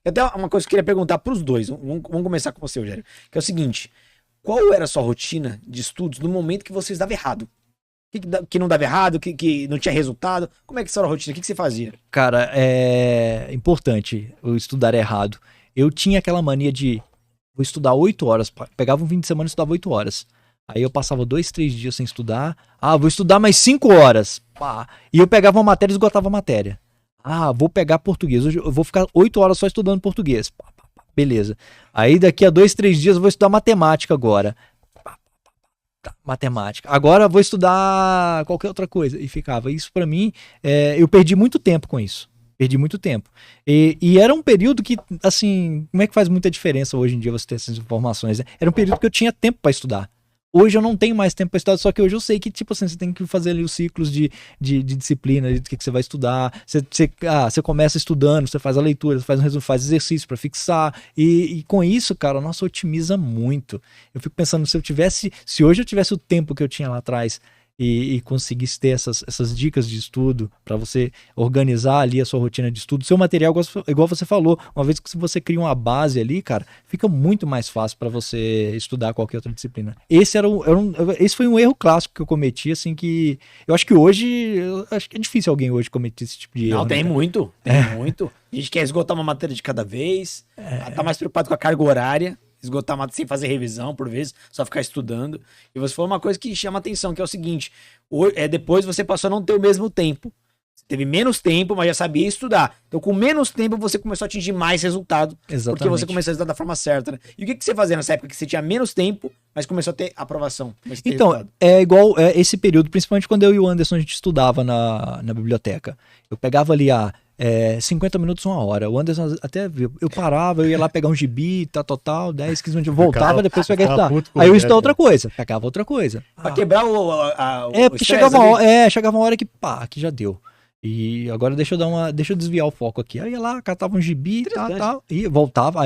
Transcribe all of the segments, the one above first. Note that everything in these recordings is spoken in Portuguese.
Até uma coisa que eu queria perguntar pros dois. Vamos começar com você, Rogério. Que é o seguinte: qual era a sua rotina de estudos no momento que vocês davam errado? Que não dava errado, que não tinha resultado? Como é que era a rotina? O que você fazia? Cara, é importante eu estudar errado. Eu tinha aquela mania de vou estudar 8 horas. Pegava um fim de semana e estudava 8 horas. Aí eu passava 2, 3 dias sem estudar. Ah, vou estudar mais 5 horas. Pá. E eu pegava uma matéria e esgotava a matéria. Ah, vou pegar português. Hoje eu vou ficar 8 horas só estudando português. Pá, pá, pá. Beleza. Aí daqui a 2, 3 dias eu vou estudar matemática agora. Tá, matemática. Agora eu vou estudar qualquer outra coisa. E ficava. Isso pra mim, eu perdi muito tempo com isso. Perdi muito tempo. E era um período que, assim, como é que faz muita diferença hoje em dia você ter essas informações, né? Era um período que eu tinha tempo pra estudar. Hoje eu não tenho mais tempo pra estudar, só que hoje eu sei que, tipo assim, você tem que fazer ali os ciclos de disciplina, do que você vai estudar. Você começa estudando, você faz a leitura, você faz um resumo, faz exercício pra fixar. E com isso, cara, nossa, otimiza muito. Eu fico pensando, se hoje eu tivesse o tempo que eu tinha lá atrás e conseguisse ter essas dicas de estudo para você organizar ali a sua rotina de estudo, seu material, igual você falou, uma vez que você cria uma base ali, cara, fica muito mais fácil para você estudar qualquer outra disciplina. Esse foi um erro clássico que eu cometi, assim, que eu acho que acho que é difícil alguém hoje cometer esse tipo de erro. Não, tem muito, tem muito. A gente quer esgotar uma matéria de cada vez, tá mais preocupado com a carga horária, esgotar matéria sem fazer revisão, por vezes, só ficar estudando. E você falou uma coisa que chama atenção, que é o seguinte, depois você passou a não ter o mesmo tempo. Você teve menos tempo, mas já sabia estudar. Então, com menos tempo, você começou a atingir mais resultado. Exatamente. Porque você começou a estudar da forma certa, né? E o que você fazia nessa época que você tinha menos tempo, mas começou a ter aprovação? Então, resultado? É igual esse período, principalmente quando eu e o Anderson a gente estudava na biblioteca. Eu pegava ali 50 minutos, 1 hora. O Anderson até viu. Eu parava, eu ia lá pegar um gibi, tal, 10, 15 minutos, voltava, depois pegava estudar. Aí eu estudava outra coisa, pegava outra coisa. Pra quebrar porque chegava uma hora que, aqui já deu. E agora deixa eu desviar o foco aqui. Aí eu ia lá, catava um gibi, tal, e voltava,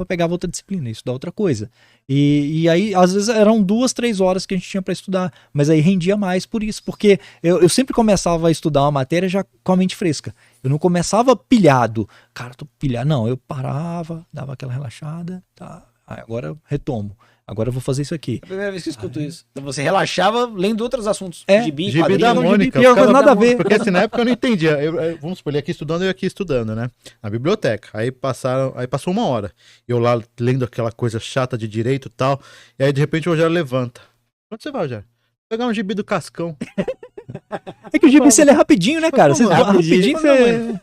pegava outra disciplina, isso dá outra coisa. E aí, às vezes, eram 2, 3 horas que a gente tinha para estudar, mas aí rendia mais por isso, porque eu sempre começava a estudar uma matéria já com a mente fresca. Eu não começava pilhado. Cara, tô pilhado. Não, eu parava, dava aquela relaxada, tá. Aí agora eu retomo. Agora eu vou fazer isso aqui. É a primeira vez que eu escuto isso. Então você relaxava lendo outros assuntos. Gibi da Mônica. Nada a ver. Porque assim, na época eu não entendia. Vamos supor, ele aqui estudando, eu aqui estudando, né? Na biblioteca. Aí passou 1 hora. Eu lá lendo aquela coisa chata de direito e tal. E aí de repente o Rogério levanta. Onde você vai, Rogério? Pegar um gibi do Cascão. É que o gibi você lê rapidinho, né, cara? Você rapidinho você...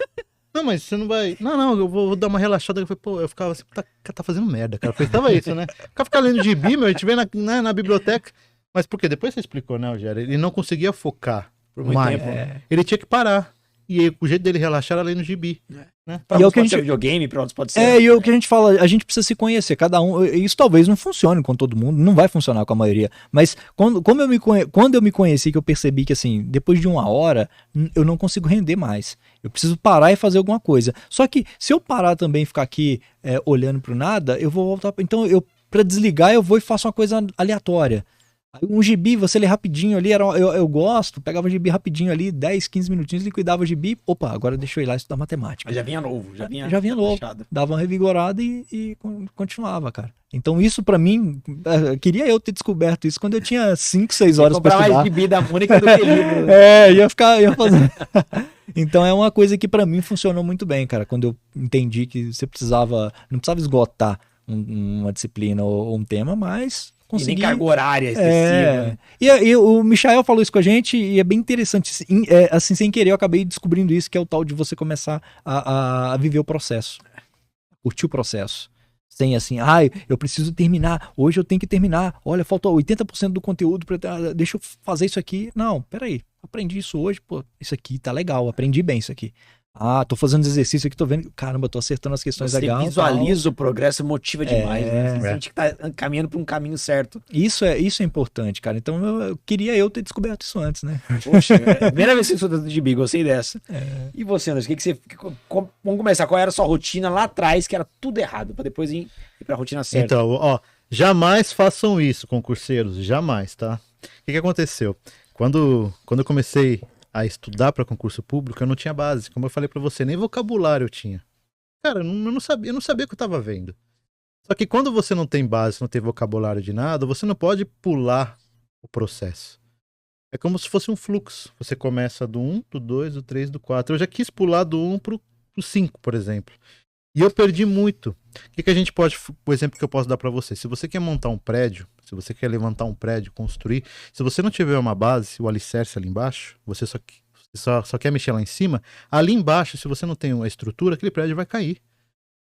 Não, mas você não vai... Não, eu vou dar uma relaxada. Eu ficava assim, tá fazendo merda, cara. Eu pensava isso, né? Ficar lendo gibi, meu, a gente vê na biblioteca. Mas por quê? Depois você explicou, né, Rogério? Ele não conseguia focar por muito tempo. Ele tinha que parar. E aí, o jeito dele relaxar era lendo gibi. Né? Pra uns pode ser videogame, pra outros pode ser... E o que a gente fala, a gente precisa se conhecer, cada um. Isso talvez não funcione com todo mundo, não vai funcionar com a maioria. Mas quando eu me conheci, que eu percebi que, assim, depois de 1 hora, eu não consigo render mais. Eu preciso parar e fazer alguma coisa. Só que, se eu parar também e ficar aqui olhando pro nada, eu vou voltar... Então, pra desligar, eu vou e faço uma coisa aleatória. Um gibi, você lê rapidinho ali, eu gosto, pegava o gibi rapidinho ali, 10, 15 minutinhos, liquidava o gibi, opa, agora deixa eu ir lá estudar matemática. Mas já vinha novo, já vinha novo, fechado. Dava uma revigorada e continuava, cara. Então isso pra mim, queria eu ter descoberto isso quando eu tinha 5, 6 horas pra estudar. Comprar mais gibi da Mônica do que livro. Ia fazer... Então é uma coisa que pra mim funcionou muito bem, cara, quando eu entendi que você não precisava esgotar uma disciplina ou um tema, mas... Consegui... E nem carga horária excessiva. E o Michael falou isso com a gente e é bem interessante. Assim, sem querer, eu acabei descobrindo isso, que é o tal de você começar a viver o processo. Curtir o processo. Sem assim, eu preciso terminar, hoje eu tenho que terminar. Olha, faltou 80% do conteúdo, deixa eu fazer isso aqui. Não, peraí, aprendi isso hoje, pô, isso aqui tá legal, aprendi bem isso aqui. Tô fazendo exercício aqui, tô vendo, caramba, tô acertando as questões legais. Você visualiza o progresso, motiva demais, né? Você sente que tá caminhando para um caminho certo. Isso é importante, cara. Então eu queria ter descoberto isso antes, né? Poxa, primeira vez que você estuda de gibi, gostei dessa. E você, Anderson, vamos começar, qual era a sua rotina lá atrás, que era tudo errado, para depois ir pra rotina certa? Então, jamais façam isso, concurseiros, jamais, tá? O que aconteceu? Quando eu comecei a estudar para concurso público, eu não tinha base, como eu falei para você, nem vocabulário eu tinha. Cara, eu não sabia o que eu tava vendo. Só que quando você não tem base, não tem vocabulário de nada, você não pode pular o processo. É como se fosse um fluxo. Você começa do 1, do 2, do 3, do 4. Eu já quis pular do 1 pro 5, por exemplo. E eu perdi muito. O que a gente pode... O exemplo que eu posso dar para você. Se você quer montar um prédio, se você quer levantar um prédio, construir, se você não tiver uma base, o alicerce ali embaixo, você só quer mexer lá em cima, ali embaixo, se você não tem uma estrutura, aquele prédio vai cair.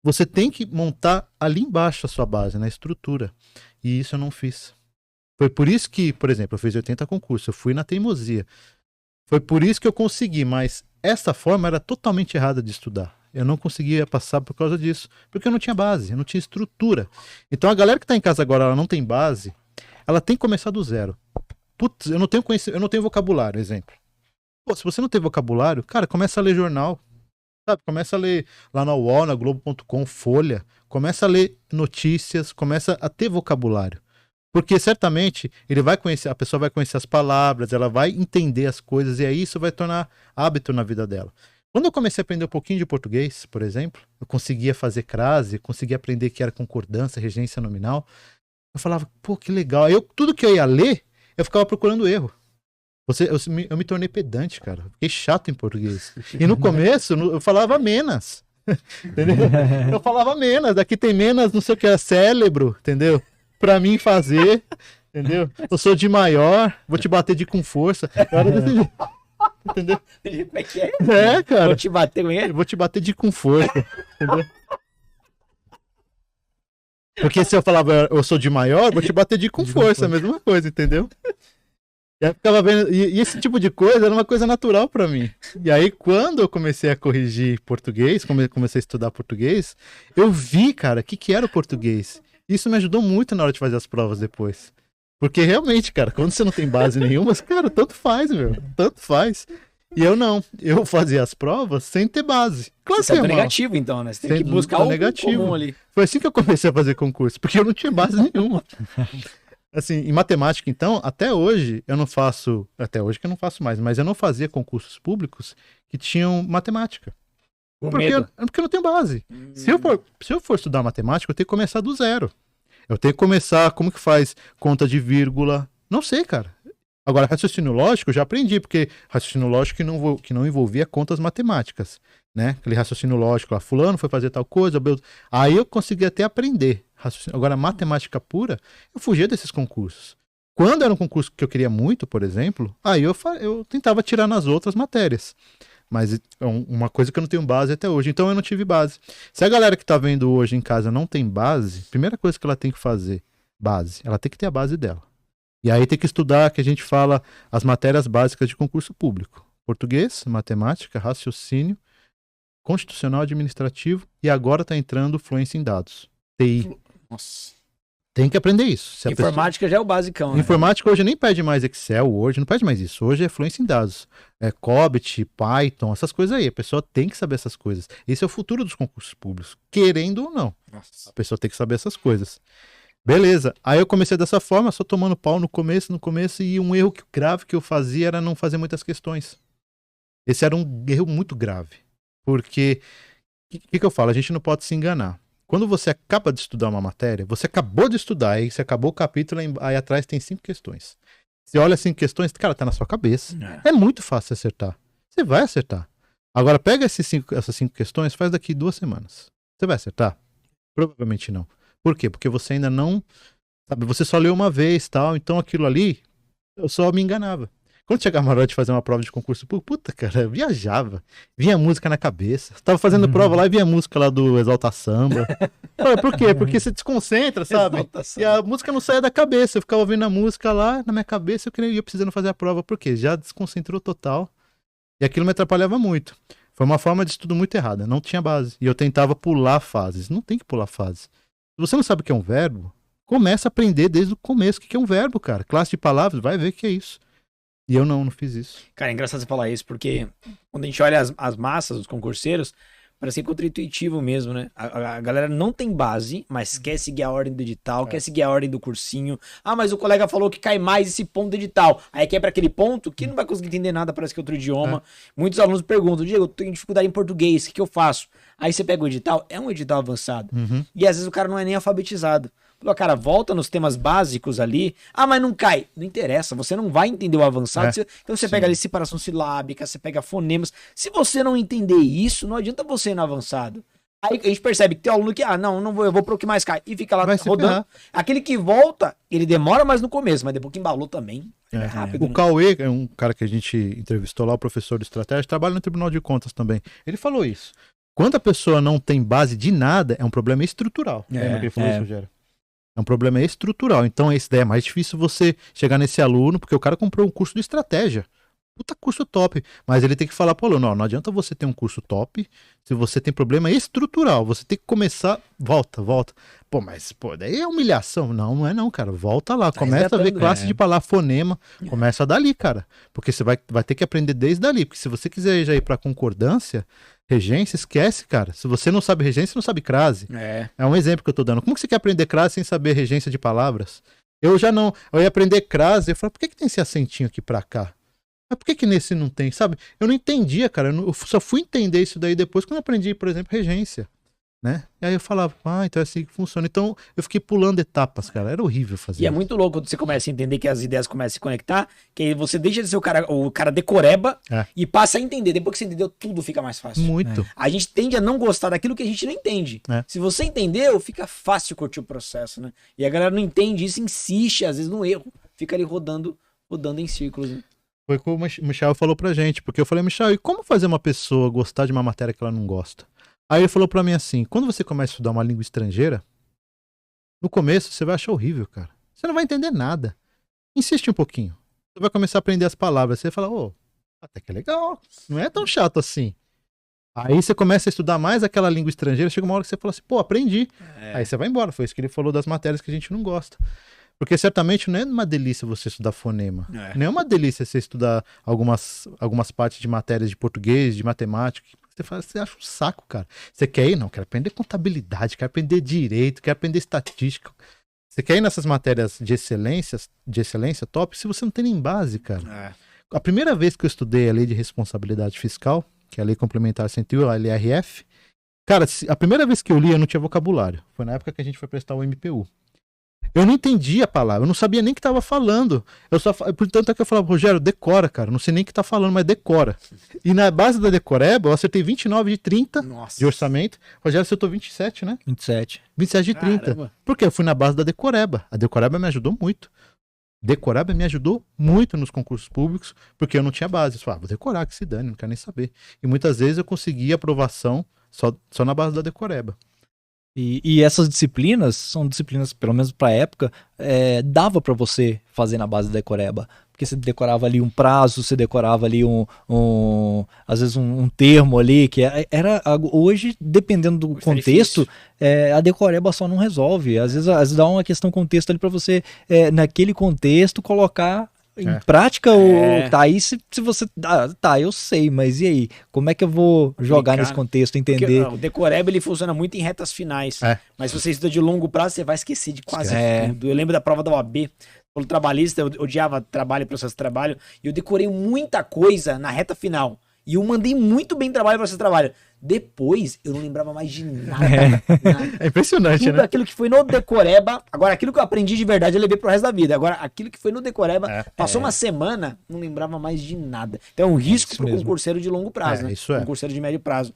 Você tem que montar ali embaixo a sua base, na estrutura. E isso eu não fiz. Foi por isso que, por exemplo, eu fiz 80 concursos, eu fui na teimosia. Foi por isso que eu consegui, mas essa forma era totalmente errada de estudar. Eu não conseguia passar por causa disso, porque eu não tinha base, eu não tinha estrutura. Então a galera que está em casa agora, ela não tem base, ela tem que começar do zero. Putz, eu não tenho vocabulário, exemplo. Pô, se você não tem vocabulário, cara, começa a ler jornal. Sabe, começa a ler lá na UOL, na Globo.com, Folha, começa a ler notícias, começa a ter vocabulário. Porque certamente a pessoa vai conhecer as palavras, ela vai entender as coisas e aí isso vai tornar hábito na vida dela. Quando eu comecei a aprender um pouquinho de português, por exemplo, eu conseguia fazer crase, conseguia aprender que era concordância, regência nominal. Eu falava, pô, que legal. Aí tudo que eu ia ler, eu ficava procurando erro. Eu me tornei pedante, cara. Fiquei chato em português. E no começo, eu falava menos. Entendeu? Eu falava menos. Aqui tem menos, não sei o que, é cérebro, entendeu? Pra mim fazer, entendeu? Eu sou de maior, vou te bater de com força. Entendeu? Como é que é? É, cara. Vou te bater com ele? Eu vou te bater de com força, entendeu? Porque se eu falava eu sou de maior, vou te bater de com força, a mesma coisa, entendeu? E aí eu ficava vendo, e esse tipo de coisa era uma coisa natural pra mim. E aí quando eu comecei a corrigir português, comecei a estudar português, eu vi, cara, o que era o português. Isso me ajudou muito na hora de fazer as provas depois. Porque realmente, cara, quando você não tem base nenhuma, cara, tanto faz, meu. Tanto faz. E eu não. Eu fazia as provas sem ter base. Claro Você é negativo, então, né? Você tem que buscar o negativo comum ali. Foi assim que eu comecei a fazer concurso, porque eu não tinha base nenhuma. Assim, em matemática, então, até hoje eu não faço mais, mas eu não fazia concursos públicos que tinham matemática. Porque eu não tenho base. Se eu for estudar matemática, eu tenho que começar do zero. Eu tenho que começar, como que faz conta de vírgula? Não sei, cara. Agora, raciocínio lógico eu já aprendi, porque raciocínio lógico que não envolvia contas matemáticas, né? Aquele raciocínio lógico lá, fulano foi fazer tal coisa, aí eu consegui até aprender. Agora, matemática pura, eu fugia desses concursos. Quando era um concurso que eu queria muito, por exemplo, aí eu tentava tirar nas outras matérias. Mas é uma coisa que eu não tenho base até hoje. Então eu não tive base. Se a galera que tá vendo hoje em casa não tem base, primeira coisa que ela tem que fazer, base. Ela tem que ter a base dela. E aí tem que estudar, que a gente fala, as matérias básicas de concurso público. Português, matemática, raciocínio, constitucional, administrativo e agora tá entrando fluência em dados. TI. Nossa. Tem que aprender isso. Se Informática já é o basicão, né? Informática hoje nem pede mais Excel, Word, não pede mais isso. Hoje é fluência em dados. É COBIT, Python, essas coisas aí. A pessoa tem que saber essas coisas. Esse é o futuro dos concursos públicos, querendo ou não. Nossa. A pessoa tem que saber essas coisas. Beleza. Aí eu comecei dessa forma, só tomando pau no começo, e um erro grave que eu fazia era não fazer muitas questões. Esse era um erro muito grave. Porque, o que eu falo? A gente não pode se enganar. Quando você acaba de estudar uma matéria, você acabou de estudar, aí você acabou o capítulo, aí atrás tem 5 questões. Você olha 5 questões, cara, tá na sua cabeça. É muito fácil acertar. Você vai acertar. Agora, pega essas 5 questões, faz daqui 2 semanas. Você vai acertar? Provavelmente não. Por quê? Porque você ainda não... Sabe, você só leu uma vez, tal, então aquilo ali, eu só me enganava. Quando chegava a hora de fazer uma prova de concurso, puta, cara, eu viajava. Vinha música na cabeça. Tava fazendo prova lá e vinha música lá do Exalta Samba. Por quê? Porque você desconcentra, sabe? E a música não saía da cabeça. Eu ficava ouvindo a música lá na minha cabeça e eu ia precisando fazer a prova. Por quê? Já desconcentrou total. E aquilo me atrapalhava muito. Foi uma forma de estudo muito errada. Não tinha base. E eu tentava pular fases. Não tem que pular fases. Se você não sabe o que é um verbo, começa a aprender desde o começo o que é um verbo, cara. Classe de palavras, vai ver o que é isso. E eu não fiz isso. Cara, é engraçado você falar isso, porque quando a gente olha as massas, os concurseiros, parece que é contra-intuitivo mesmo, né? A galera não tem base, mas quer seguir a ordem do edital, quer seguir a ordem do cursinho. Ah, mas o colega falou que cai mais esse ponto do edital. Aí quebra aquele ponto que não vai conseguir entender nada, parece que é outro idioma. Muitos alunos perguntam, Diego, eu tenho dificuldade em português, o que eu faço? Aí você pega o edital, é um edital avançado. E às vezes o cara não é nem alfabetizado. Falou, cara, volta nos temas básicos ali. Ah, mas não cai. Não interessa, você não vai entender o avançado. Então você pega ali separação silábica, você pega fonemas. Se você não entender isso, não adianta você ir no avançado. Aí a gente percebe que tem aluno que, não vou, eu vou pro que mais cai. E fica lá rodando. Aquele que volta, ele demora mais no começo, mas depois que embalou também. É rápido. O Cauê, é um cara que a gente entrevistou lá, o professor de estratégia, trabalha no Tribunal de Contas também. Ele falou isso. Quando a pessoa não tem base de nada, é um problema estrutural. Lembra que ele falou isso, Rogério? É um problema estrutural. Então, esse daí é mais difícil você chegar nesse aluno, porque o cara comprou um curso de estratégia. Puta curso top. Mas ele tem que falar pro aluno, não adianta você ter um curso top se você tem problema estrutural. Você tem que começar... Volta. Pô, mas daí é humilhação. Não é não, cara. Volta lá. Começa a ver classe de palavra, fonema. Começa dali, cara. Porque você vai ter que aprender desde dali. Porque se você quiser já ir pra concordância... Regência, esquece, cara. Se você não sabe regência, você não sabe crase. É um exemplo que eu tô dando. Como que você quer aprender crase sem saber regência de palavras? Eu já não. Eu ia aprender crase, eu falei, por que tem esse acentinho aqui pra cá? Mas por que nesse não tem, sabe? Eu não entendia, cara. Eu só fui entender isso daí depois quando eu aprendi, por exemplo, regência. Né? E aí eu falava, então é assim que funciona. Então eu fiquei pulando etapas, cara. Era horrível fazer isso. E é muito louco quando você começa a entender que as ideias começam a se conectar, que aí você deixa de ser o cara decoreba e passa a entender. Depois que você entendeu, tudo fica mais fácil. Muito. A gente tende a não gostar daquilo que a gente não entende. Se você entendeu, fica fácil curtir o processo, né? E a galera não entende isso, insiste, às vezes, no erro. Fica ali rodando em círculos, né? Foi como o Michel falou pra gente. Porque eu falei, Michel, e como fazer uma pessoa gostar de uma matéria que ela não gosta? Aí ele falou pra mim assim, quando você começa a estudar uma língua estrangeira, no começo você vai achar horrível, cara. Você não vai entender nada. Insiste um pouquinho. Você vai começar a aprender as palavras. Você vai falar, até que é legal. Não é tão chato assim. Aí você começa a estudar mais aquela língua estrangeira, chega uma hora que você fala assim, aprendi. Aí você vai embora. Foi isso que ele falou das matérias que a gente não gosta. Porque certamente não é uma delícia você estudar fonema. Não é uma delícia você estudar algumas partes de matérias de português, de matemática. Você acha um saco, cara. Você quer ir? Não, quero aprender contabilidade, quero aprender direito, quero aprender estatística. Você quer ir nessas matérias de excelência top, se você não tem nem base, cara. A primeira vez que eu estudei a Lei de Responsabilidade Fiscal, que é a Lei Complementar 101, a LRF, cara, a primeira vez que eu li, eu não tinha vocabulário. Foi na época que a gente foi prestar o MPU. Eu não entendia a palavra, eu não sabia nem o que estava falando. Portanto é que eu falava, Rogério, decora, cara. Não sei nem o que tá falando, mas decora. E na base da decoreba, eu acertei 29 de 30 de orçamento. Rogério acertou 27, né? 27 de 30. Caramba. Porque eu fui na base da decoreba. A decoreba me ajudou muito. Decoreba me ajudou muito nos concursos públicos, porque eu não tinha base. Eu falava, vou decorar, que se dane, não quero nem saber. E muitas vezes eu conseguia aprovação só na base da decoreba. E essas disciplinas são disciplinas, pelo menos pra época, dava pra você fazer na base da decoreba. Porque você decorava ali um prazo, você decorava ali às vezes um termo ali, que era hoje, dependendo do contexto, a decoreba só não resolve. Às vezes dá uma questão contexto ali pra você, naquele contexto, colocar em prática, aí se você... eu sei, mas e aí? Como é que eu vou jogar nesse contexto, entender? Porque, o decoreba, ele funciona muito em retas finais. Mas se você estuda de longo prazo, você vai esquecer de quase tudo. Eu lembro da prova da OAB, pelo trabalhista, eu odiava trabalho, processo de trabalho, e eu decorei muita coisa na reta final. E eu mandei muito bem trabalho para esse trabalho. Depois, eu não lembrava mais de nada. É impressionante, tudo, né? Aquilo que foi no decoreba. Agora, aquilo que eu aprendi de verdade, eu levei pro resto da vida. Agora, aquilo que foi no decoreba, passou uma semana, não lembrava mais de nada. Então, é um risco pro concurseiro de longo prazo, né? Isso é. Concurseiro de médio prazo.